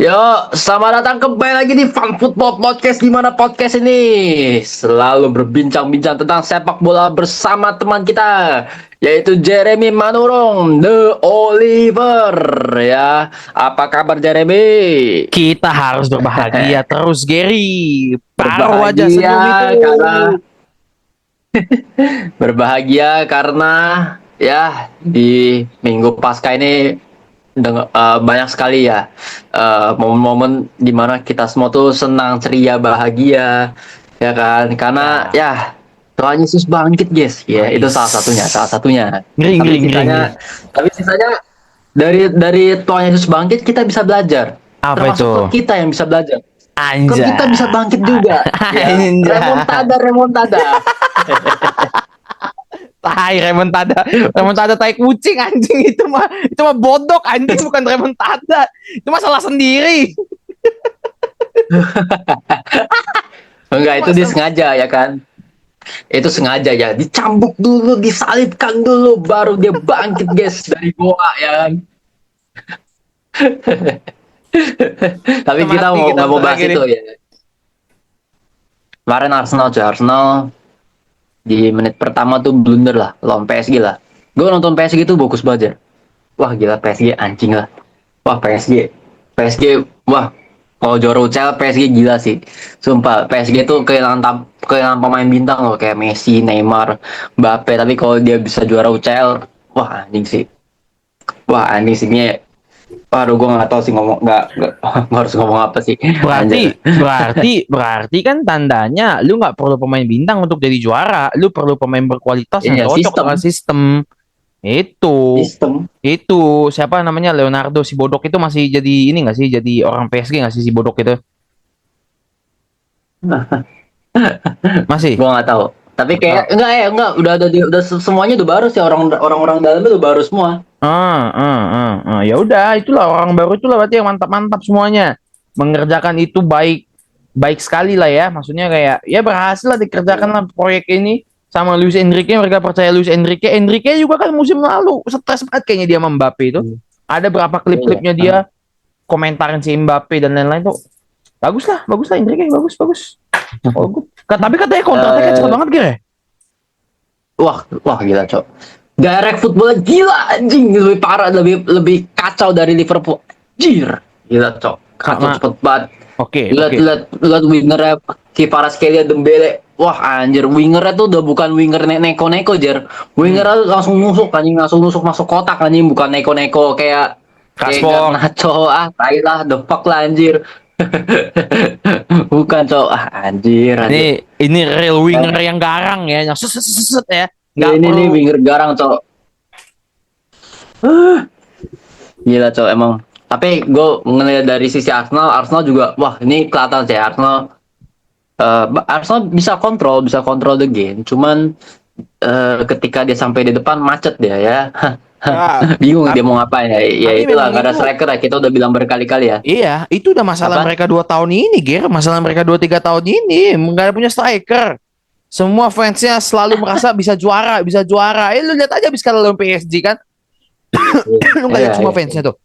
Yo, selamat datang kembali lagi di Fun Football Podcast, di mana podcast ini selalu berbincang-bincang tentang sepak bola bersama teman kita, yaitu Jeremy Manurung, The Oliver. Ya, apa kabar Jeremy? Kita harus berbahagia terus, Gary. Taruh aja Berbahagia senyum itu. karena berbahagia karena ya di Minggu Pasca ini banyak sekali ya momen-momen dimana kita semua tuh senang, ceria, bahagia, ya kan? Karena Ya, ya Tuhan Yesus bangkit, guys. Ya, itu nice. salah satunya. Ngeri, Tapi ngeri, ngeri, ngeri. sisanya, tapi sisanya dari Tuhan Yesus bangkit kita bisa belajar. Apa Termasuk itu? klub kita yang bisa belajar. Klub kita bisa Anjay. bangkit juga, ya. Anjay. Remontada, remontada. Tai remontada. Remontada tai kucing anjing itu mah. Itu mah bodok anjing bukan remontada. Itu mah salah sendiri. Itu Enggak, itu mah dia sengaja ya kan? Itu sengaja ya, dicambuk dulu, disalibkan dulu, baru dia bangkit, guys, dari goa ya kan. Tapi kita kita mati mau kita nggak mau bentar bahas lagi nih. itu ya. Kemarin Arsenal cuy, Arsenal di menit pertama tuh blunder lah lawan PSG lah. Gue nonton PSG tuh bagus banget ya. Wah gila, PSG anjing lah. Wah PSG wah, kalau juara UCL PSG gila sih. Sumpah PSG tuh kehilangan pemain bintang loh, kayak Messi, Neymar, Mbappe. Tapi kalau dia bisa juara UCL, wah anjing sih. Wah anjing sih ini. Waduh, gue nggak tahu sih ngomong, nggak harus ngomong apa sih. Anjir. Berarti kan tandanya lu nggak perlu pemain bintang untuk jadi juara. Lu perlu pemain berkualitas yang Iya, cocok dengan sistem. Itu. sistem. Itu siapa namanya Leonardo si Bodok itu masih jadi ini nggak sih jadi orang PSG nggak sih si Bodok itu masih. Gue nggak tahu. Tapi kayak Ah, enggak, udah semuanya udah baru sih, orang-orang dalamnya udah baru semua. Ya udah itulah orang baru itulah berarti yang mantap-mantap semuanya mengerjakan itu baik baik sekali lah ya maksudnya kayak ya berhasil lah dikerjakan lah proyek ini sama Luis Enrique. Mereka percaya Luis Enrique juga kan musim lalu stres banget kayaknya dia sama Mbappe itu. Ada berapa Iya. klip-klipnya dia komentarin si Mbappe dan lain-lain tuh bagus lah Enrique bagus bagus. Oh, tapi katanya kontraknya cepet Eh, banget gitu ya. wah gila, Cok. Direct football gila anjing, lebih parah, lebih lebih kacau dari Liverpool. Anjir. Gila, Cok. Kacau Karena cepet banget. oke Lihat oke. lihat lihat wingernya Kvaratskhelia, Dembele. Wah anjir, wingernya tuh udah bukan winger neko-neko, Jer. Hmm. Wingernya tuh langsung nusuk anjing, langsung nusuk masuk kotak anjing, bukan neko-neko kayak kayak Rashford. Garnacho. Tai lah, the fuck lah anjir. Bukan, Cok. Ah, anjir, anjir. Ini real winger yang garang ya, yang set ya. Ya, Nggak ini nih perlu. winger garang, Cok. Gila, Cok, emang. Tapi gue ngeliat dari sisi Arsenal, Arsenal juga, wah ini kelihatan sih Arsenal. Arsenal bisa kontrol the game. Cuman ketika dia sampai di depan macet dia ya. Ya, Bingung dia tapi, mau ngapain ya. Ya tapi itulah, memang nggak ada itu striker ya. Kita udah bilang berkali-kali ya. iya, itu udah masalah Apa? mereka 2 tahun ini, Ger. Masalah mereka 2 3 tahun ini nggak punya striker. Semua fansnya selalu merasa bisa juara, bisa juara. Lu lihat aja habis kalah lawan PSG kan. Lu nggak Iya, lihat semua iya, fansnya tuh.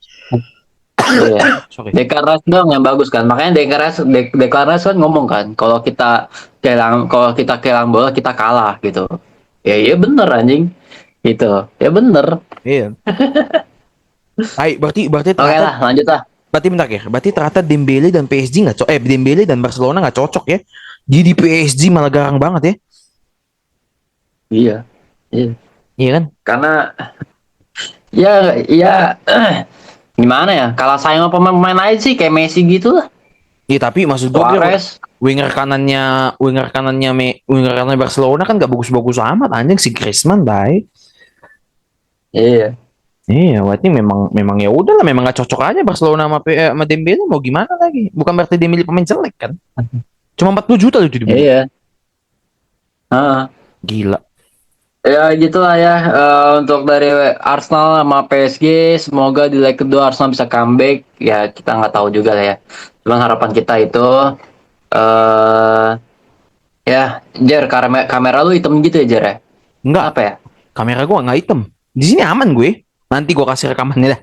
iya. Sorry. Declan Rice dong yang bagus kan. Makanya Declan Rice kan ngomong kan, kalau kita kehilangan bola kita kalah gitu. Ya iya bener anjing. Gitu. Ya bener. Iya. Baik, berarti Oke ternyata lah, lanjut lah. berarti bentar ya. Berarti ternyata Dembele dan PSG nggak cocok. Dembele dan Barcelona nggak cocok ya. Jadi di PSG malah garang banget ya. Iya. Iya. Iya kan? Karena ya gimana ya? Kalah saing sama pemain-pemain lain sih kayak Messi gitu lah. Iya tapi maksud gue Suarez. winger kanannya Barcelona kan gak bagus-bagus amat anjing si Griezmann baik. Iya. Iya, berarti memang memang ya udah lah memang gak cocok aja Barcelona sama Dembele mau gimana lagi? Bukan berarti Dembele pemain jelek kan? Cuma 40 juta loh itu dibeli. Iya. Heeh. Gila. Ya gitulah ya, untuk dari Arsenal sama PSG, semoga di leg kedua Arsenal bisa comeback. Ya kita nggak tahu juga lah ya. Cuman harapan kita itu eh ya, Jer, kamera lu hitam gitu ya, Jer ya? Enggak, Apa ya? kamera gua nggak hitam. Di sini aman gue. Nanti gua kasih rekamannya dah.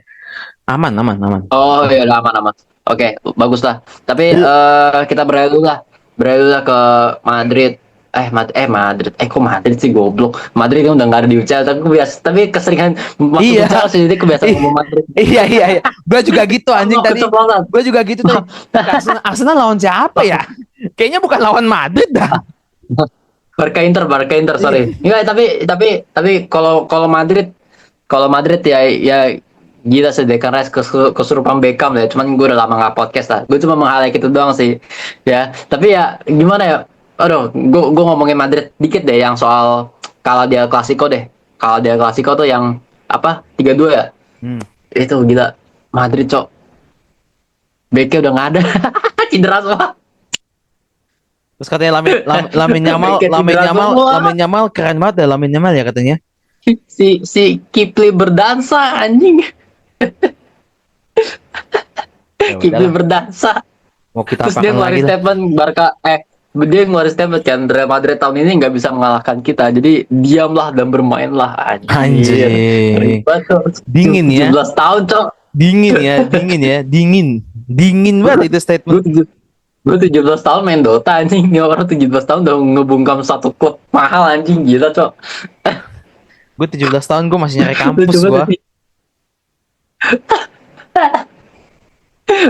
Aman, aman, aman. Oh ya udah, aman aman. Oke, bagus lah. Tapi kita beralih dulu lah ke Madrid. Madrid. Kok Madrid sih goblok. Madrid kan udah nggak ada di UCL, tapi keseringan masuk Iya. UCL sih, jadi kebiasaan ngomong Madrid. Iya iya iya. Gue juga gitu anjing Allah, tadi. keceplosan. Gue juga gitu tadi. Arsenal lawan siapa ya? Kayaknya bukan lawan Madrid dah. Barca Inter, sorry. Enggak, tapi kalau Madrid ya gila sih Declan Rice kesurupan Beckham ya. Cuman gue udah lama nggak podcast lah. Gue cuma meng-highlight itu doang sih. Ya, tapi ya gimana ya? Aduh, gue ngomongin Madrid dikit deh yang soal kalah di El Clasico deh. Kalah di El Clasico tuh yang apa? 3-2 ya. Hmm. Itu gila. Madrid, Cok. Beckham udah nggak ada. Cedera semua. Terus katanya Lamin Yamal, Beckham Lamin cedera Yamal, semua. Lamin Yamal keren banget ya Lamin Yamal ya katanya. Si Kipli berdansa anjing. Ya Kipli udahlah. berdansa. Mau kita Terus dia apakan lagi ngeluarin lah. statement dia ngeluarin statement kan Real Madrid tahun ini nggak bisa mengalahkan kita, jadi diamlah dan bermainlah anjir. Anjing. Ribet, Cok. Dingin ya. 17 tahun, Cok. Dingin ya, dingin ya, dingin. Dingin banget itu statement. Gue 17 tahun main Dota anjing. Ini orang 17 tahun udah ngebungkam satu klub mahal anjing, gila, Cok. Gue 17 tahun gue masih nyari kampus Lucu gue. banget sih.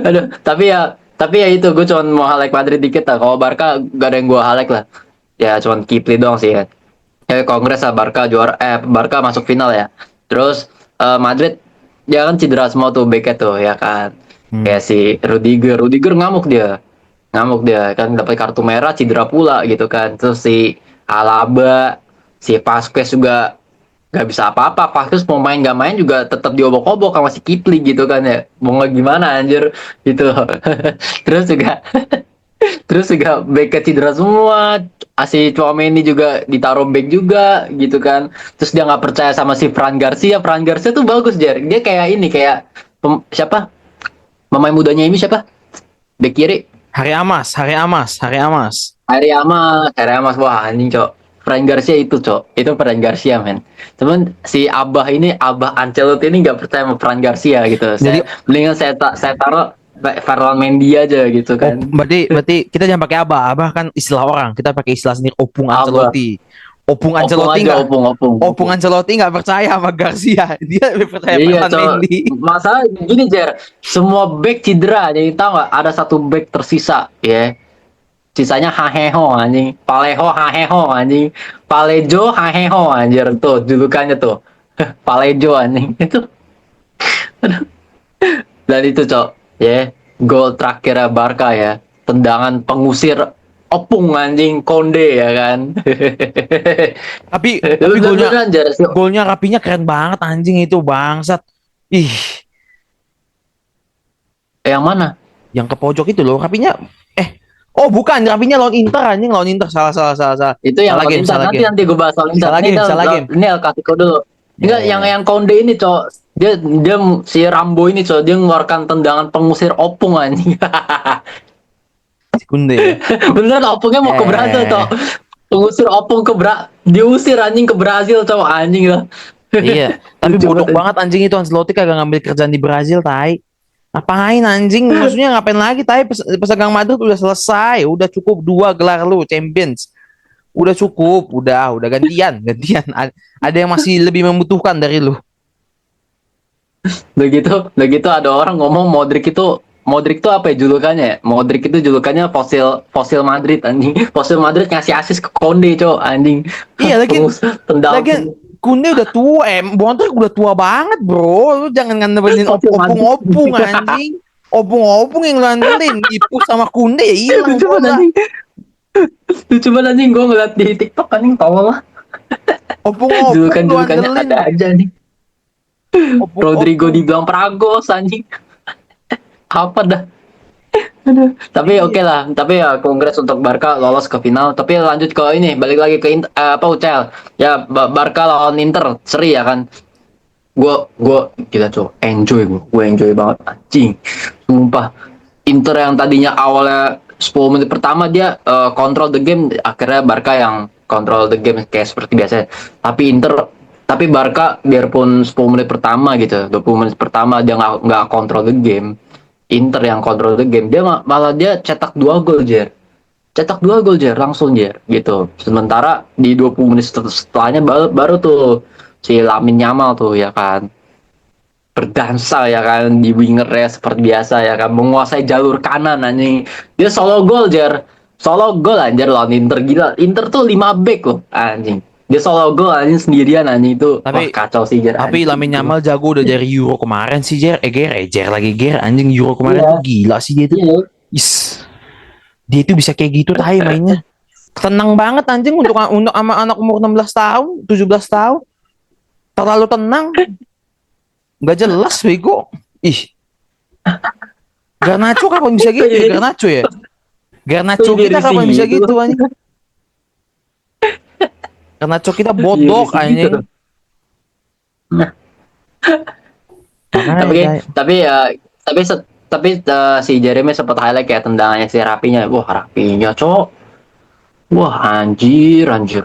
Aduh, tapi ya itu gue cuma mau highlight Madrid dikit lah. Kalau Barca gak ada yang gue highlight lah. Ya cuma Kipli doang sih ya. Ya Kongres lah, Barca masuk final ya. Terus Madrid dia kan cedera semua tuh backnya tuh ya kan. Kayak si Rudiger ngamuk dia kan dapat kartu merah, cedera pula gitu kan. Terus si Alaba, si Vasquez juga nggak bisa apa-apa. Vasquez mau main nggak main juga tetap diobok-obok sama si Kipli gitu kan ya. Mau nggak gimana anjir gitu. terus juga Terus juga back cedera semua, si Chouameni juga ditaruh back juga gitu kan. Terus dia nggak percaya sama si Fran Garcia tuh bagus, Jer. Dia kayak ini, kayak siapa? Pemain mudanya ini siapa? Back kiri. Hari Amas, Hari Amas, Hari Amas. Hari Amas, wah anjing, Cok. Fran Garcia itu, Cok. Itu Fran Garcia, men. Cuman si Abah Ancelotti ini nggak percaya sama Fran Garcia gitu. Jadi Mendingan saya taruh Ferland Mendy aja gitu kan. berarti kita jangan pakai abah. Abah kan istilah orang. Kita pakai istilah sendiri Opung Ancelotti. Opung Ancelotti aja, nggak? Opung Ancelotti nggak percaya sama Garcia. Dia lebih percaya Iya, Ferland Mendy. masalah gini, Jer. Semua back cedera, jadi tahu nggak? Ada satu back tersisa, ya. Sisanya Haheho anjing, Paleho Haheho anjing, Palejo Haheho anjir tuh julukannya tuh. Palejo anjing itu. Dan itu, Cok, ya. Gol terakhir Barca ya. Tendangan pengusir opung anjing Konde ya kan. Tapi golnya rapinya keren banget anjing itu bangsat. Ih, Yang mana? yang ke pojok itu loh rapinya. Oh bukan, rapinya lawan Inter anjing, lawan Inter. Salah. Itu yang Salah game, Inter. salah Nanti game. nanti gue bahas soal Inter. Salah game, Ini salah game. Ini El Clasico dulu. Enggak, Ya. yang Konde ini, Cok. Dia si Rambo ini, Cok, dia mengeluarkan tendangan pengusir opung anjing. Si Kunde ya. Bener, opungnya mau ke Brazil, Cok. Pengusir opung diusir anjing ke Brazil, Cok, anjing lah. Iya, tapi Lucu bodoh banget. banget anjing itu Ancelotti kagak ngambil kerjaan di Brazil, tai. Ngapain anjing? Maksudnya ngapain lagi, tai? Pesagang Madrid udah selesai, udah cukup 2 gelar lu Champions. Udah cukup, udah gantian. Ada yang masih lebih membutuhkan dari lu. Begitu ada orang ngomong Modric tuh apa ya julukannya? Modric itu julukannya fosil Madrid anjing. Fosil Madrid ngasih asis ke Konde, Cok, anjing. Iya, lagian Tendangan Kunde udah tua, Modric udah tua banget, bro. Lu jangan ngandelin opung anjing. Opung yang lu andelin, Ipus sama Kunde ya hilang. Lucu banget anjing, gue ngeliat di TikTok anjing, tolong lah. Opung Julukannya ada aja nih. Rodrigo dibilang Pragos anjing. Apa dah? Tapi oke lah, tapi ya kongres untuk Barca lolos ke final. Tapi lanjut ke ini, balik lagi ke UCL. Ya Barca lawan Inter, seri ya kan. Gue gila, Cok, gue enjoy banget anjing. Sumpah. Inter yang tadinya awalnya 10 menit pertama dia control the game, akhirnya Barca yang control the game kayak seperti biasa. Tapi Barca biarpun 10 menit pertama gitu, 20 menit pertama dia nggak control the game. Inter yang kontrol the game, dia malah dia cetak 2 gol Jer, cetak 2 gol Jer, langsung Jer gitu. Sementara di 20 menit setelahnya baru tuh si Lamine Yamal tuh ya kan berdansa ya kan di winger ya seperti biasa ya kan, menguasai jalur kanan anjing, dia solo gol Jer, solo gol anjir lawan Inter. Gila, Inter tuh 5 back loh anjing, dia solo gol anjing sendirian anjing, itu wah Tapi kacau sih Jer tapi anjing Lamine itu. Yamal jago udah dari Euro kemarin sih Jer. Ger lagi Ger anjing Euro kemarin Iya, tuh gila sih dia tuh. iya. Is, dia itu bisa kayak gitu tai mainnya. Tenang banget anjing untuk sama anak umur 16 tahun, 17 tahun. Terlalu tenang, nggak jelas bego. Ih, Garnacho kapan bisa Kok gitu ya jadi, Garnacho ya? kok Garnacho jadi kita risih kapan bisa gitu? gitu anjing? Garnacho kita Jadi bodoh risih gitu anjing. tuh. Nah, Makanya tapi saya tapi ya tapi tapi si Jeremy sempat highlight kayak tendangannya si Rapinya. Wah, Rapinya, cok. Wah, anjir, anjir.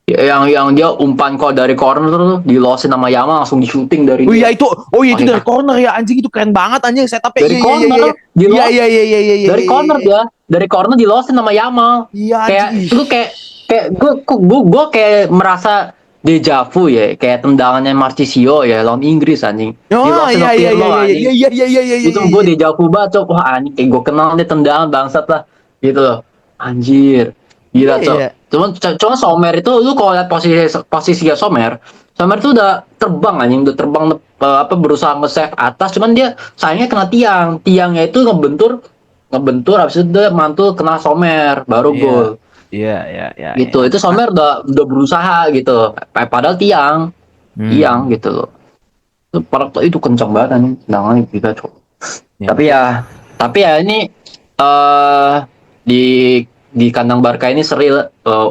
Yang dia umpan kok dari corner tuh dilosin sama Yama, langsung di shooting dari dia. Oh iya itu Pakai dari kaki. corner ya anjing itu keren banget anjing setupnya Dari corner di iya los iya iya iya iya iya dari iya iya corner iya dia, dari corner dilosin sama Yamal. iya anjing Kayak ih. gue kayak gue kayak merasa deja vu ya, kayak tendangannya Marchisio ya lawan Inggris anjing. Oh Dilosin iya sama iya iya Pirlo iya iya anjing. iya iya iya iya Itu iya gue iya deja vu banget, cok. Wah anjing, kayak gue kenal nih tendangan bangsat lah gitu loh. Anjir, iya gila cok. iya Cuma Sommer itu, lu kalau lihat posisinya Sommer, Sommer itu udah terbang anjing, udah terbang apa berusaha nge-save atas, cuman dia sayangnya kena tiangnya itu ngebentur, habis itu dia mantul kena Sommer baru iya gol iya iya iya iya. gitu. Itu Ah, Sommer udah berusaha gitu, padahal tiang hmm gitu loh. Itu kencang banget anjing tendangannya juga cok. ya Tapi tapi ya, ini eh di kandang Barca ini seri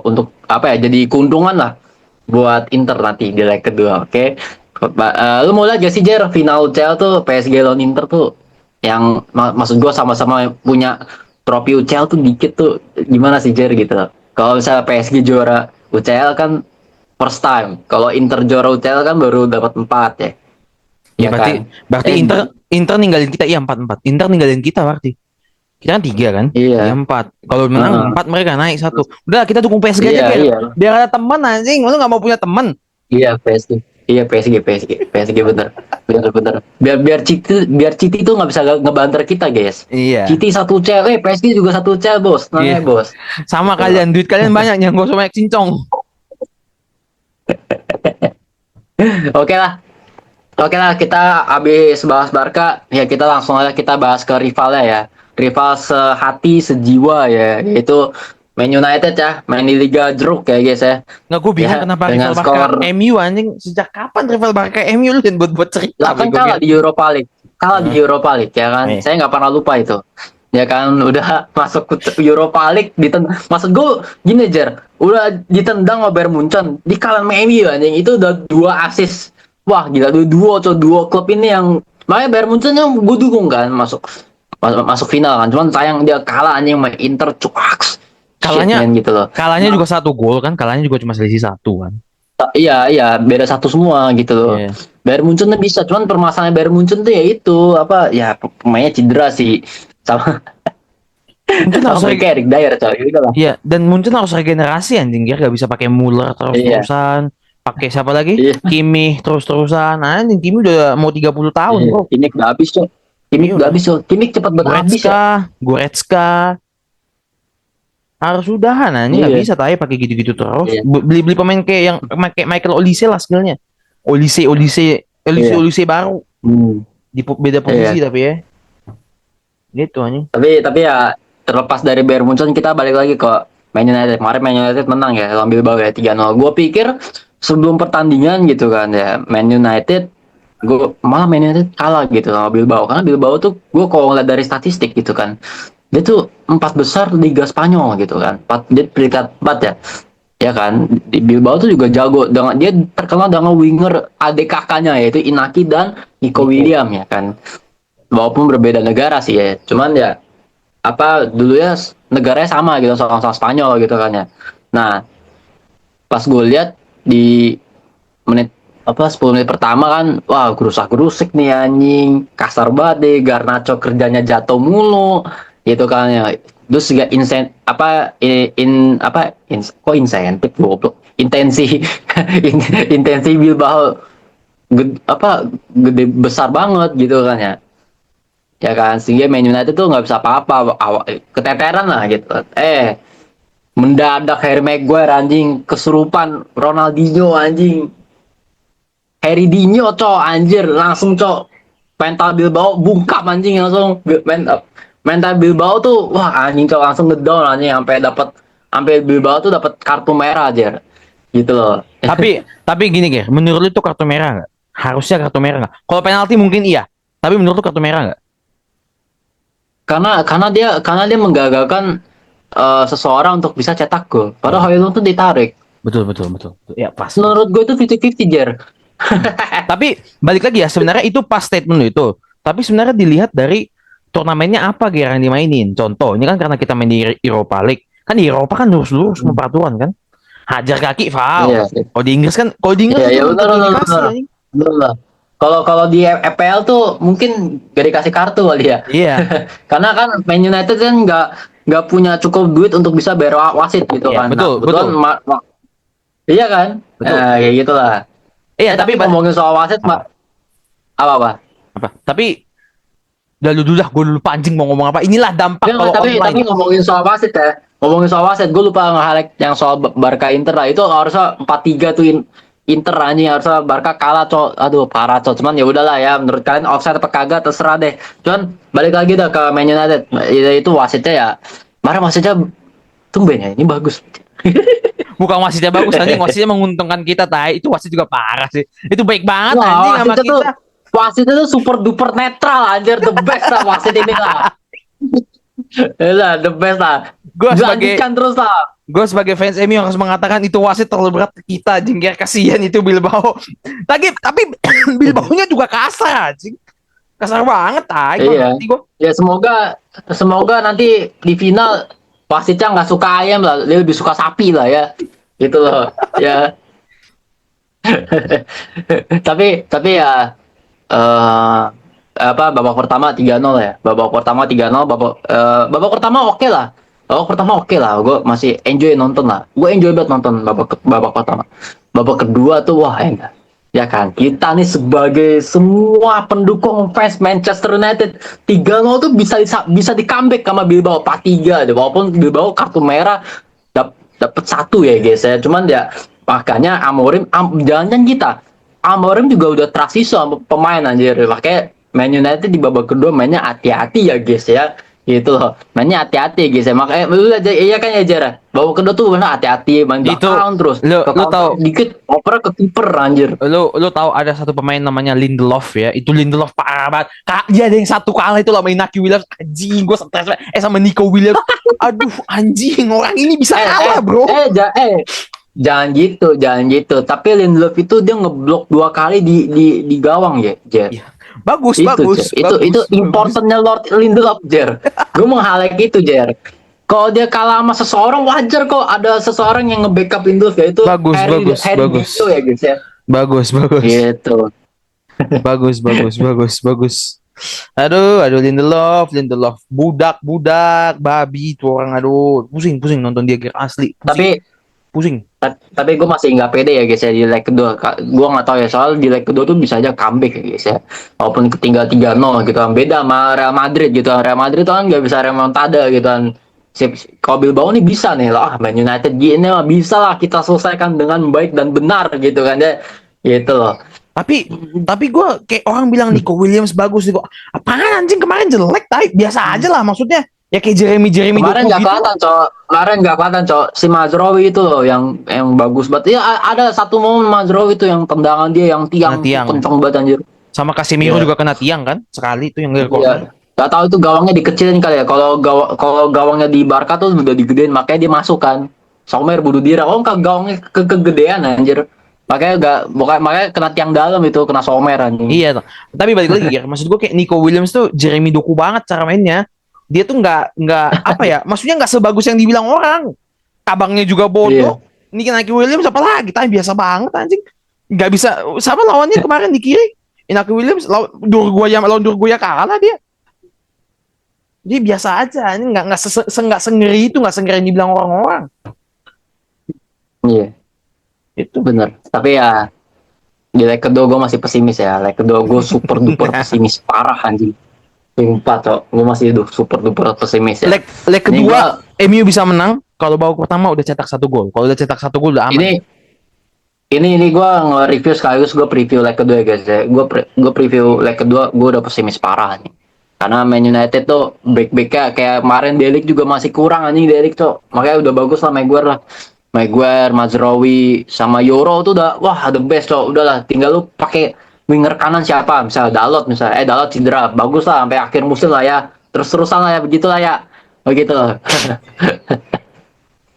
untuk apa ya? Jadi keuntungan lah buat Inter nanti di leg kedua. Oke. Lu mau lihat gak sih Jer final UCL tuh PSG lawan Inter tuh, yang maksud gue sama-sama punya trofi UCL tuh dikit tuh, gimana sih Jer gitu. Kalau misalnya PSG juara UCL kan first time, kalau Inter juara UCL kan baru dapat 4 ya. ya Ya berarti kan? berarti Eh, Inter Inter ninggalin kita iya 4-4 Inter ninggalin kita berarti kita kan 3 kan dia iya. 4 kalau menang Heeh. 4 mereka naik satu udah kita dukung PSG aja Iya, iya. biar ada teman anjing lu nggak mau punya teman Iya, PSG. Iya, PSG bener. Bener bener. Biar Citi itu nggak bisa ngebanter kita, guys. iya Citi satu cel, PSG juga satu cel, bos. Nah, iya bos. sama Gitu. kalian duit kalian banyak yang gak usah banyak cincong. Oke lah. Oke lah, kita habis bahas Barca, ya kita langsung aja kita bahas ke rivalnya ya. Rival sehati, sejiwa ya, yaitu Man United ya, main di Liga Jeruk ya guys ya. Nggak, gue bingung Ya, kenapa dengan rival Barca skor. MU anjing. Sejak kapan rival Barca MU lu dan buat cerita Lah kan bego kalah Ger. di Europa League. Kalah di Heeh. Europa League ya kan. Eh, Saya nggak pernah lupa itu. Ya kan udah masuk ke Europa League maksud gue gini Jer, udah ditendang sama Bayern Munchen, di kalah MU anjing, itu udah 2 assist. Wah gila, dua klub ini yang makanya Bayern Munchen yang gue dukung kan masuk final kan. Cuman sayang dia kalah anjing sama Inter, cuaks. Shit kalahnya man gitu loh. kalahnya Nah, juga satu gol kan. Kalahnya juga cuma selisih satu kan. iya iya beda satu semua gitu loh. Iya. Bayern Munchen tuh bisa, cuman permasalahan Bayern Munchen tuh ya itu apa ya, pemainnya cedera sih, sama Mungkin sama harus mereka Eric Dyer coy gitu lah. iya dan mungkin harus regenerasi anjing Ger. Gak bisa pakai Muller Iya, terus-terusan. Pakai siapa lagi? iya, Kimmich terus-terusan. Nah, anjing Kimmich udah mau 30 tahun, iya. Bro. Kimik udah habis coy. Kimik Iya udah udah. habis coy. Kimik cepat banget habis ya. Goretzka harus udahan anjing nggak Iya, bisa tay pakai gitu-gitu terus. iya, Beli-beli pemain kayak yang kayak Michael Olise lah skillnya. iya. Olise baru Hmm, di beda posisi iya. tapi ya. Gitu anjing. Tapi ya terlepas dari Bayern Munchen, kita balik lagi ke Man United. Kemarin Man United menang ya lawan Bilbao ya 3-0. Gue pikir sebelum pertandingan gitu kan ya, Man United kalah gitu sama Bilbao, karena Bilbao tuh gue kalau ngeliat dari statistik gitu kan, dia tuh 4 besar Liga Spanyol gitu kan, dia peringkat 4 ya, ya kan. Di Bilbao tuh juga jago, dengan dia terkenal dengan winger adik kakaknya yaitu Inaki dan Nico Nico. William ya kan, walaupun berbeda negara sih ya, cuman ya apa dulu ya negaranya sama gitu, sama-sama Spanyol gitu kan ya. Nah pas gue lihat di menit apa 10 menit pertama kan, wah gerusak-gerusik nih anjing, kasar banget deh, Garnacho kerjanya jatuh mulu, gitu kan ya. Terus juga kok insentif goblok, intensi intensi Bilbao gede besar banget gitu kan ya kan, sehingga Man United tuh nggak bisa apa-apa, keteteran lah gitu. Mendadak Harry Maguire anjing kesurupan Ronaldinho anjing. Harry Dinho cok anjir langsung cok mental Bilbao bungkam anjing langsung mental Bilbao tuh wah anjing cok langsung ngedown anjing sampai Bilbao tuh dapat kartu merah aja gitu loh. Tapi gini Ger, menurut lu itu kartu merah nggak? Harusnya kartu merah nggak? Kalau penalti mungkin iya, tapi menurut lu kartu merah nggak? Karena dia menggagalkan seseorang untuk bisa cetak gol. Padahal Iya, Hoylund tuh ditarik. betul betul betul. Ya pas pas. Menurut gue itu 50-50 Jer. Tapi balik lagi ya, sebenarnya itu pas statement lu itu. Tapi sebenarnya dilihat dari turnamennya apa Ger yang dimainin. Contoh, ini kan karena kita main di Europa League. Kan di Eropa kan lurus-lurus semua peraturan kan. Hajar kaki foul. Iya. Kalau di Inggris Iya, itu ya belum benar tentu benar dikasih benar. anjing. Benar. Kalau kalau di EPL tuh mungkin gak dikasih kartu kali ya. Iya, Karena kan Man United kan nggak punya cukup duit untuk bisa bayar wasit gitu iya, kan. Nah, betul, kebetulan betul, iya kan? betul. Kayak gitulah. Iya, Tapi ngomongin soal wasit apa? apa? Apa? Tapi udah lu dulu dah, gue lupa anjing mau ngomong apa. Inilah dampak Ya, kalau tapi online. ngomongin soal wasit ya. Ngomongin soal wasit, gue lupa nge-highlight yang soal Barca Inter lah. Itu harusnya 4-3 tuh Inter anjing, harusnya Barca kalah cok. Aduh parah cok. Cuman ya udahlah ya, menurut kalian offside apa kagak terserah deh. Cuman balik lagi dah ke Man United. Itu wasitnya ya. Kemarin wasitnya tumben ya, ini bagus. Bukan wasitnya bagus anjing, wasitnya menguntungkan kita tai. Itu wasit juga parah sih. Itu baik banget Wah, anjing sama kita. wasitnya tuh super duper netral anjir, the best lah wasit ini lah. Lah, the best lah. Gue sebagai Dilanjutkan terus lah. gue sebagai fans MU harus mengatakan itu wasit terlalu berat ke kita anjing. Ya kasihan itu Bilbao. Tapi Bilbao-nya juga kasar anjing. Kasar banget tai. Gue Iya. ngerti gue. Ya semoga nanti di final wasitnya nggak suka ayam lah, dia lebih suka sapi lah ya. Gitu loh. Ya. tapi ya eh babak pertama 3-0 ya. Babak pertama 3-0, babak pertama oke lah. Babak pertama oke lah, gue masih enjoy nonton lah. Gue enjoy banget nonton babak pertama. Babak kedua tuh wah enak. Ya kan, kita nih sebagai semua pendukung fans Manchester United 3-0 tuh bisa di comeback sama Bilbao 4-3 deh. Walaupun Bilbao kartu merah dapat satu ya guys ya. Cuman ya makanya jangan kita Amorim juga udah transisi sama pemain anjir. Makanya Man United di babak kedua mainnya hati-hati ya guys ya. Gitu loh. Mainnya hati-hati guys ya. Makanya lu aja iya kan ya Jara. Babak kedua tuh benar hati-hati main Itu belakang terus. lu Ke lu counter tahu dikit oper ke kiper anjir. lu tahu ada satu pemain namanya Lindelof ya. Itu Lindelof parah banget. Dia ada yang satu kalah itu lah main Naki Williams. Anjing, gue stres banget. Sama Nico Williams. Aduh, anjing, orang ini bisa kalah, bro. Jangan gitu. Tapi Lindelof itu dia ngeblok 2 kali di gawang ya, Jer. Iya. Bagus, Itu, bagus, Jer. Itu bagus. importantnya Lord Lindelof, Jer. Gue meng-highlight itu, Jer. Kalau dia kalah sama seseorang wajar kok ada seseorang yang nge-backup Lindelof ya itu Bagus, bagus, Harry bagus. Dinho ya, guys ya. Bagus, bagus. Gitu. Bagus. Aduh Lindelof, budak, babi itu orang, aduh, pusing nonton dia gear asli. Pusing. Tapi gue masih nggak pede ya guys ya di leg kedua. Gue nggak tahu ya soal di leg kedua tuh bisa aja comeback ya guys ya. Walaupun ketinggal 3-0 gitu kan. Beda sama Real Madrid gitu kan. Real Madrid tuh kan nggak bisa remontada gitu kan. Kalau Bilbao nih bisa nih lah. Man United gini lah bisa lah kita selesaikan dengan baik dan benar gitu kan ya. Gitu loh. Tapi gue kayak orang bilang Nico Williams bagus nih kok. Apaan anjing kemarin jelek, tai. Biasa aja lah maksudnya. Ya kayak Jeremy Kemarin Doku nggak gitu. kelihatan cok si Mazraoui itu loh yang bagus banget ya. Ada satu momen Mazraoui itu yang tendangan dia yang tiang kenceng banget anjir. Sama Casemiro Iya. juga kena tiang kan sekali itu yang dari Iya. corner. Gak tahu itu gawangnya dikecilin kali ya. Kalau gawangnya di Barca tuh udah digedein makanya dia masuk kan. Sommer bunuh diri. Oh kan gawangnya kegedean anjir. Makanya kena tiang dalam itu kena Sommer anjing. Iya, tapi balik lagi ya, maksud gue kayak Nico Williams tuh Jeremy Doku banget cara mainnya. Dia tuh nggak apa ya, maksudnya nggak sebagus yang dibilang orang. Abangnya juga bodoh. Iya. Ini Nico Williams apa lagi? Tapi biasa banget anjing. Nggak bisa sama lawannya kemarin di kiri. Inaki Williams lawan Durgoya kalah dia. Dia biasa aja, ini nggak sengeri itu, nggak sengeri yang dibilang orang-orang. Iya, Itu. bener. Tapi ya di leg kedua gue masih pesimis ya. Leg kedua gue super duper pesimis parah anjing. Sumpah cok, gue masih super duper pesimis ya. Leg Ini gue kedua MU bisa menang kalau babak pertama udah cetak 1 gol. Kalau udah cetak 1 gol udah aman. ini gue nge-review sekaligus gue preview leg kedua ya guys ya. Gue preview leg kedua gue udah pesimis parah nih. Karena Man United tuh back-backnya kayak kemarin Delik juga masih kurang anjing Delik cok. Makanya udah bagus lah Maguire lah. Maguire, Mazraoui sama Yoro tuh udah wah the best cok. Udahlah tinggal lu pakai winger kanan siapa? Misalnya Dalot misalnya. Dalot cedera. Bagus lah sampai akhir musim lah ya. Terus-terusan lah ya begitulah ya. Begitu.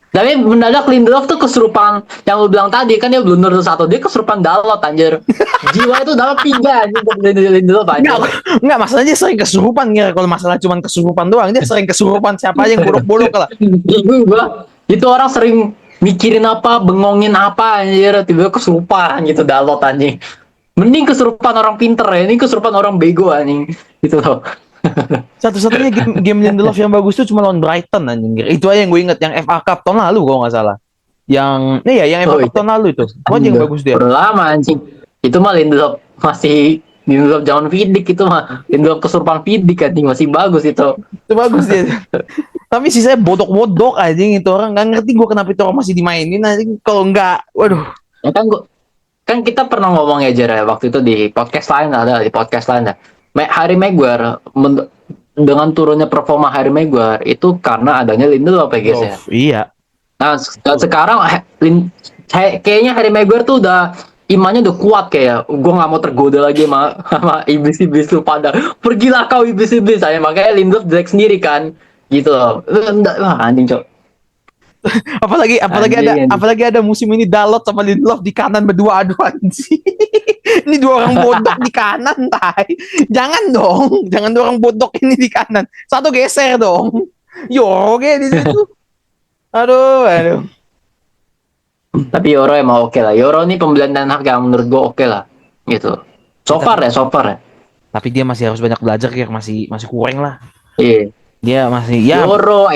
Tapi mendadak Lindelof tuh kesurupan yang lu bilang tadi kan dia blunder satu dia kesurupan Dalot anjir. Jiwa itu dalam tiga anjir Lindelof anjir. Enggak, masalahnya dia sering kesurupan ya. Kalau masalah cuma kesurupan doang, dia sering kesurupan siapa aja yang bolok-bolok lah. Itu orang sering mikirin apa, bengongin apa anjir, tiba-tiba kesurupan gitu Dalot anjing. Mending kesurupan orang pinter ya, ini kesurupan orang bego anjing. Gitu loh. Satu-satunya game Lindelof yang bagus tuh cuma lawan Brighton anjing. Itu aja yang gue inget, yang FA Cup tahun lalu kalau nggak salah. Yang FA Cup tahun lalu itu. Itu aja yang bagus dia. Udah lama anjing. Itu mah Lindelof zaman Vidic itu mah. Lindelof kesurupan Vidic anjing masih bagus itu. Itu bagus dia. Tapi sisanya bodok-bodok anjing itu orang, nggak ngerti gue kenapa itu orang masih dimainin anjing. Kalau nggak, waduh. Ya kan kita pernah ngomong ya Jera waktu itu di podcast lain ada di podcast lain ya. Harry Maguire dengan turunnya performa Harry Maguire itu karena adanya Lindelof ya guys ya. Iya. Nah sekarang kayaknya Harry Maguire tuh udah imannya udah kuat kayak gue nggak mau tergoda lagi sama iblis-iblis lu pada pergilah kau iblis-iblis saya makanya Lindelof jelek sendiri kan gitu loh. Wah anjing cok. Apalagi ada musim ini Dalot sama Lindelof di kanan berdua adu anjing. Ini dua orang bodok di kanan, tai. Jangan dong, jangan dua orang bodok ini di kanan. Satu geser dong. Yoro di situ. Aduh. Tapi Yoro emang oke lah. Yoro nih pembelian Ten Hag yang menurut gue oke lah, gitu. So far ya. Tapi dia masih harus banyak belajar ya, masih kurang lah. Iya. Dia masih ya. Yoro,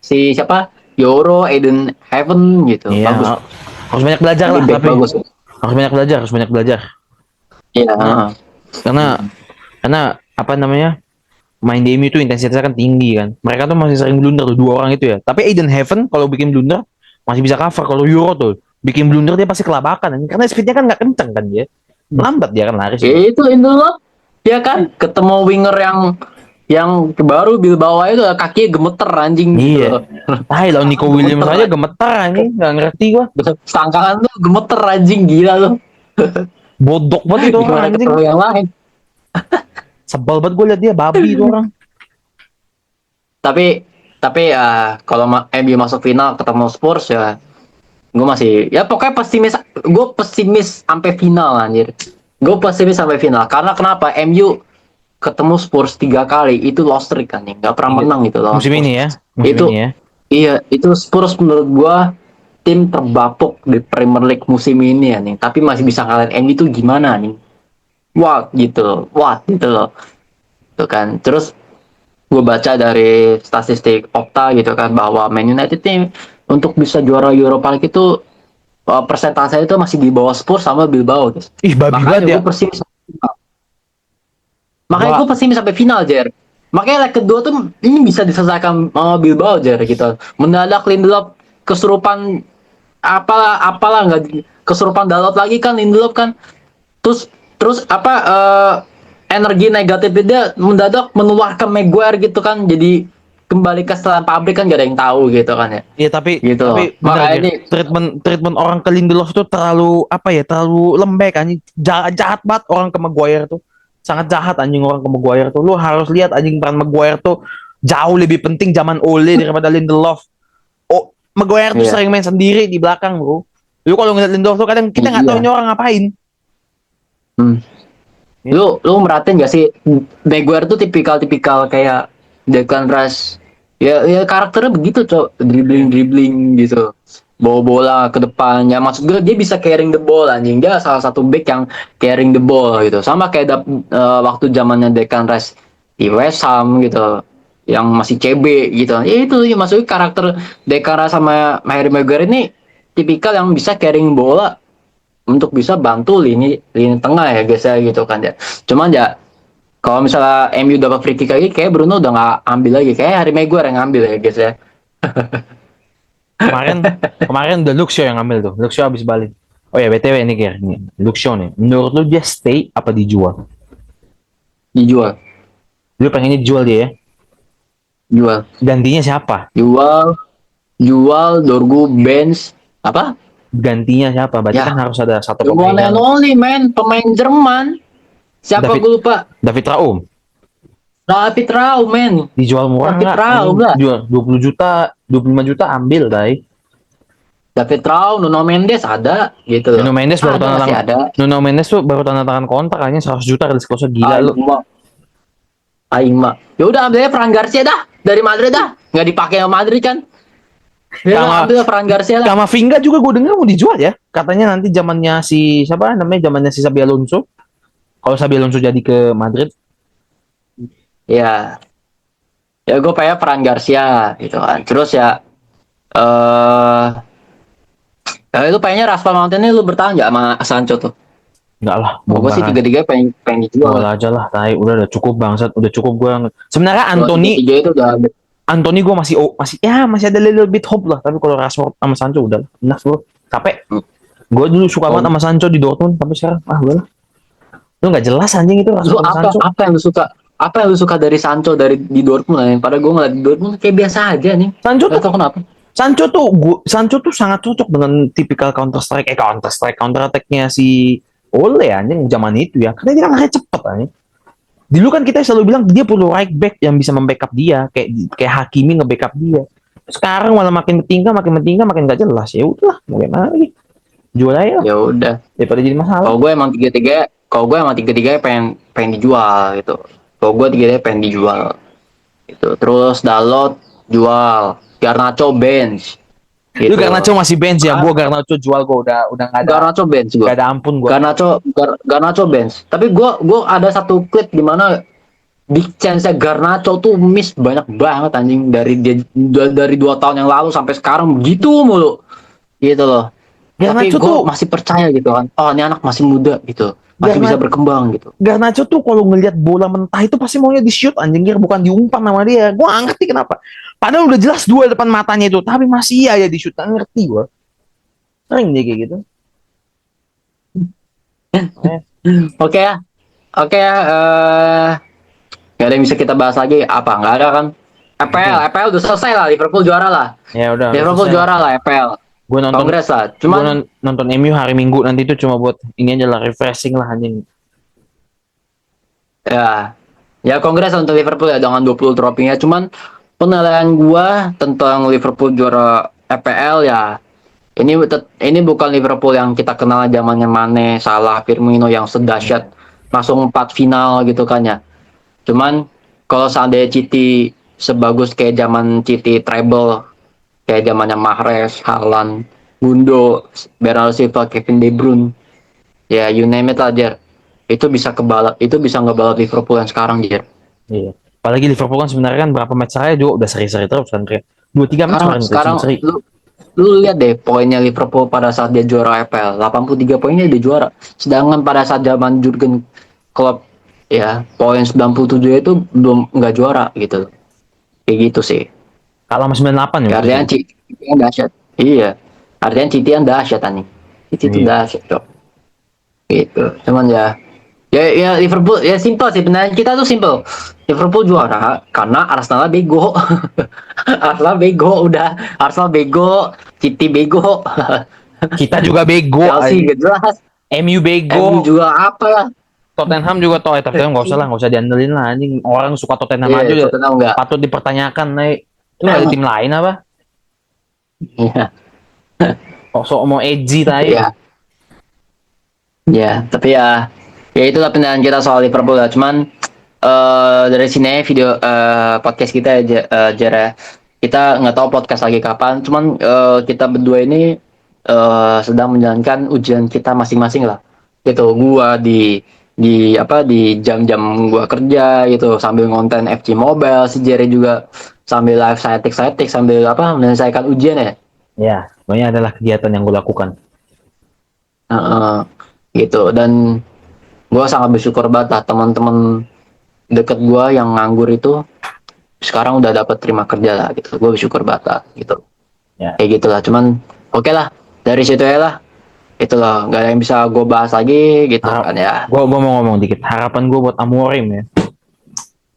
siapa? Yoro, Eden Heaven gitu. Iya, bagus. Harus banyak belajar lah, tapi bagus. Harus banyak belajar. Iya. Karena apa namanya? Main di MU itu intensitasnya kan tinggi kan. Mereka tuh masih sering blunder tuh, dua orang itu ya. Tapi Eden Heaven kalau bikin blunder masih bisa cover. Kalau Euro tuh bikin blunder dia pasti kelabakan. Karena speednya kan nggak kenceng kan dia. Lambat dia kan lari. Itu Lindelof. Ya kan ketemu winger yang baru Bilbao itu kaki gemeter anjing. Iya. Lawan Nico Williams aja gemeter anjing, nggak ngerti gua. Sangkaan tuh gemeter anjing gila tuh. Bodok banget itu orang anjing. Yang lain. Sebel banget gue liat dia babi itu orang. Tapi ya kalau MU masuk final ketemu Spurs ya gue masih ya pokoknya pesimis sampai final anjir. Gue pesimis sampai final karena kenapa MU ketemu Spurs 3 kali itu lost streak kan nggak pernah menang itu loh. Musim ini ya. Iya itu Spurs menurut gue tim terbapuk di Premier League musim ini ya nih. Tapi masih bisa ngalahin MU itu gimana nih? Wah gitu loh. Tuh kan. Terus gue baca dari statistik Opta gitu kan bahwa Man United ini untuk bisa juara Europa League itu persentase itu masih di bawah Spurs sama Bilbao guys. Makanya gue pesimis. Makanya gue pesimis sampai final Jer. Makanya leg kedua tuh ini bisa diselesaikan sama Bilbao Jer gitu. Mendadak Lindelof kesurupan apalah nggak kesurupan Dalot lagi kan Lindelof kan. Terus energi negatif dia mendadak menular ke Maguire gitu kan jadi kembali ke setelan pabrik kan gak ada yang tahu gitu kan ya. Iya tapi gitu. Makanya ini treatment orang ke Lindelof tuh terlalu lembek anjing. Jahat banget orang ke Maguire tuh. Sangat jahat anjing orang ke Maguire tuh. Lu harus lihat anjing peran Maguire tuh jauh lebih penting zaman Ole daripada Lindelof. Oh, Maguire tuh sering main sendiri di belakang, bro. Lu kalau ngeliat Lindelof tuh kadang kita nggak tahu ini orang ngapain. Lu merhatiin gak sih Maguire tuh tipikal kayak Declan Rice ya karakternya begitu dribbling gitu bawa bola ke depan. Ya maksud gue dia bisa carrying the ball anjing. Dia salah satu back yang carrying the ball gitu. Sama kayak waktu zamannya Declan Rice di West Ham gitu. Yang masih CB gitu. Ya itu ya maksudnya karakter Declan Rice sama Harry Maguire ini tipikal yang bisa carrying bola untuk bisa bantu lini tengah ya guys ya gitu kan ya. Cuman ya kalau misalnya MU dapat free kick lagi kayak Bruno udah nggak ambil lagi, kayak Harry Maguire yang ngambil ya guys ya. Kemarin kemarin udah Luxio yang ngambil tuh. Luxio habis balik. Oh ya BTW ini Ger, nih. Luxio nih. Menurut lu dia stay apa dijual? Dijual, Lu pengennya dijual dia ya? jual, Gantinya siapa? jual, jual Dorgu Benz apa? Gantinya siapa? Berarti kan Ya, harus ada satu the pemain one and yang only man, pemain Jerman. Siapa David gue lupa? David Raum David Rau man. dijual murah David nggak? Rau Anjing lah. jual 20 juta, 25 juta ambil, Dai. David Rau, Nuno Mendes ada gitu loh. Nuno Mendes baru Ada tanda masih tangan. ada. Nuno Mendes tuh baru tanda tangan kontrak kayaknya 100 juta kali sekosnya, gila lu. Aing mah, Aing mah. Ya udah ambilnya Fran Garcia dah dari Madrid dah. Nggak dipakai sama Madrid kan? Ya Sama ambil Fran Garcia lah. Kamavinga juga gue dengar mau dijual ya. Katanya nanti zamannya si siapa namanya, zamannya si Xabi Alonso. Kalau Xabi Alonso jadi ke Madrid, Ya, ya gue pengen Fran Garcia gitu kan. Terus ya, lu pengennya Rafael Mountain ini lu bertahan nggak sama Sancho tuh? enggak lah, Gue sih bongkar aja. tiga-tiga pengen pengen dijual. Jual aja lah, tai. Udah cukup bangsat, udah cukup gue. Sebenarnya Kalau tiga itu udah Anthony gue masih ada little bit hope lah, tapi kalau Rashford sama Sancho udah enough bro, capek. Gue dulu suka Oh. banget sama Sancho di Dortmund, tapi sekarang udah lah. Lu nggak jelas anjing itu lu Rashford sama Sancho. apa yang lu suka? Apa yang lu suka dari Sancho dari di Dortmund nih? Padahal gue ngeliat di Dortmund kayak biasa aja nih. Sancho Gak tuh tau kenapa. Sancho tuh sangat cocok dengan tipikal counter attack-nya si Ole anjing zaman itu ya, karena dia kan lari cepet anjing. Dulu kan kita selalu bilang dia perlu right back yang bisa membackup dia, kayak Hakimi nge-backup dia. Sekarang malah makin bertingkah, makin gak jelas. Ya udahlah, mau gimana lagi? Jual aja lah, Ya udah. daripada jadi masalah. Kalau gue emang tiga-tiga pengen pengen dijual gitu. Kalau gue tiga-tiga pengen dijual gitu. Terus Dalot jual, Garnacho bench. Gitu. Lu Garnacho masih bench ya? Gua Garnacho jual, gua udah nggak ada, Garnacho bench gue. nggak ada ampun gua. Garnacho bench. Tapi gue ada satu klip di mana big chance Garnacho tuh miss banyak banget anjing dari 2 tahun yang lalu sampai sekarang begitu mulu. Gitu loh. Tapi Garnacho gue tuh masih percaya gitu kan. Oh, ini anak masih muda gitu. Masih bisa berkembang gitu. Garnacho tuh kalau ngelihat bola mentah itu pasti maunya di shoot anjing, bukan diumpan sama dia. Gua nggak ngerti kenapa. Padahal udah jelas dua depan matanya itu, tapi masih aja di shoot. Nggak ngerti gua. Sering dia kayak gitu. Oke ya. Oke ya. Gak ada yang bisa kita bahas lagi. Apa? Nggak ada kan? EPL udah selesai lah. Liverpool juara lah. Ya udah. Liverpool juara lah EPL. Gue nonton Kongres lah. Gua Cuman nonton MU hari Minggu nanti itu cuma buat ini aja lah, refreshing lah anjing. ya kongres untuk Liverpool ya dengan 20 tropinya. Cuman penilaian gua tentang Liverpool juara EPL ya, ini bukan Liverpool yang kita kenal zamannya Mane, Salah, Firmino yang sedahsyat masuk 4 final gitu kan ya. Cuman kalau seandainya City sebagus kayak zaman City treble, kayak zamannya Mahrez, Haaland, Gundo, Bernardo Silva, Kevin De Bruyne, ya you name it lah Jer. Itu bisa ngebalap Liverpool yang sekarang Jer. Iya. Apalagi Liverpool kan sebenarnya kan berapa match saya juga udah seri-seri terus kan, kayak 2-3 match Sekarang seri. lu lihat deh poinnya Liverpool pada saat dia juara EPL, 83 poinnya dia juara. Sedangkan pada saat zaman Jurgen Klopp ya, poin 97 itu belum nggak juara gitu. Kayak gitu sih. Kalah sama 98 ya. Ya, artinya City yang dahsyat. Iya. Artinya City yang dahsyat nih. City itu dahsyat, Cok. Gitu. Cuman ya Liverpool ya simpel sih, penilaian kita tuh simpel. Liverpool juara karena Arsenal bego. Arsenal bego udah. Arsenal bego, City bego. Kita juga bego. Chelsea gak jelas. MU bego. MU juga apalah. Tottenham juga toh, tapi nggak usah lah, nggak usah diandelin lah anjing. Orang suka Tottenham Iya, aja udah Tottenham enggak. patut dipertanyakan, nih. Lu ada tim lain apa? Iya. Sok mau edgy tadi. Iya. Ya, tapi ya itulah penilaian kita soal Liverpool ya. Cuman dari sini video podcast kita aja Jara. kita nggak tahu podcast lagi kapan. Cuman kita berdua ini sedang menjalankan ujian kita masing-masing lah. Gitu. Gua di jam-jam gua kerja gitu sambil ngonten FC Mobile, si Jerry juga sambil live satik sambil menyelesaikan ujian ya. Ya, semuanya adalah kegiatan yang gue lakukan. Heeh, gitu. Dan gua sangat bersyukur banget lah teman-teman deket gua yang nganggur itu sekarang udah dapat terima kerja lah gitu. Gue bersyukur banget lah gitu. Ya. Kayak gitulah. Cuman oke lah, dari situ ya lah. Itu loh, nggak ada yang bisa gue bahas lagi gitu kan ya. Gue mau ngomong dikit. Harapan gue buat Amorim ya.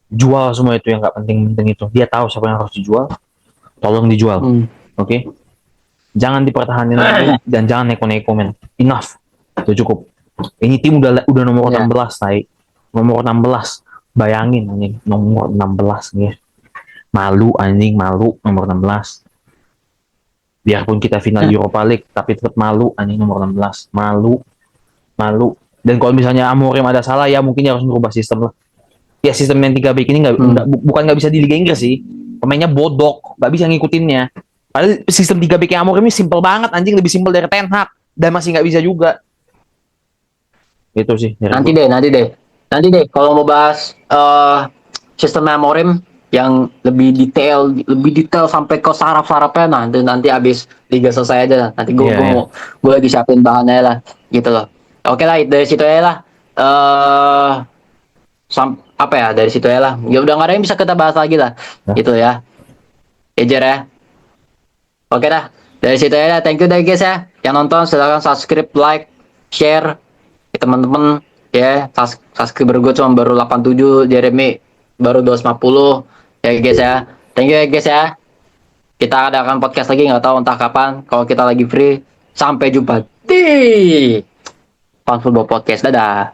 Jual semua itu yang nggak penting-penting itu. Dia tahu siapa yang harus dijual. Tolong dijual. Oke? Jangan dipertahankan lagi dan jangan neko-neko men. Enough. Itu cukup. Ini tim udah nomor 16, tai. Nomor 16. Bayangin anjing, nomor 16 nih. Malu anjing, malu nomor 16. Biarpun kita final Europa League tapi tetap malu anjing nomor 16. Malu. Dan kalau misalnya Amorim ada salah ya mungkin dia harus merubah sistem lah. Ya sistem yang 3 back ini bukan nggak bisa di Liga Inggris sih. Pemainnya bodoh, nggak bisa ngikutinnya. Padahal sistem 3 back yang Amorim ini simple banget anjing, lebih simple dari Ten Hag dan masih nggak bisa juga. Itu sih. Nanti deh kalau mau bahas sistem Amorim yang lebih detail sampai ke saraf-sarafnya nanti abis liga selesai aja nanti gue lagi siapin bahannya lah gitu loh. Oke lah dari situ ya lah dari situ ya lah ya udah nggak ada yang bisa kita bahas lagi lah gitu ya Ejer ya. Oke dah dari situ ya lah, thank you deh guys ya yang nonton, silahkan subscribe, like, share ya, teman-teman ya. Subscriber gue cuma baru 87, Jeremy baru 250 ya guys ya. Thank you ya guys ya. Kita adakan podcast lagi nggak tahu entah kapan. Kalau kita lagi free. Sampai jumpa di Fun Football Podcast. Dadah.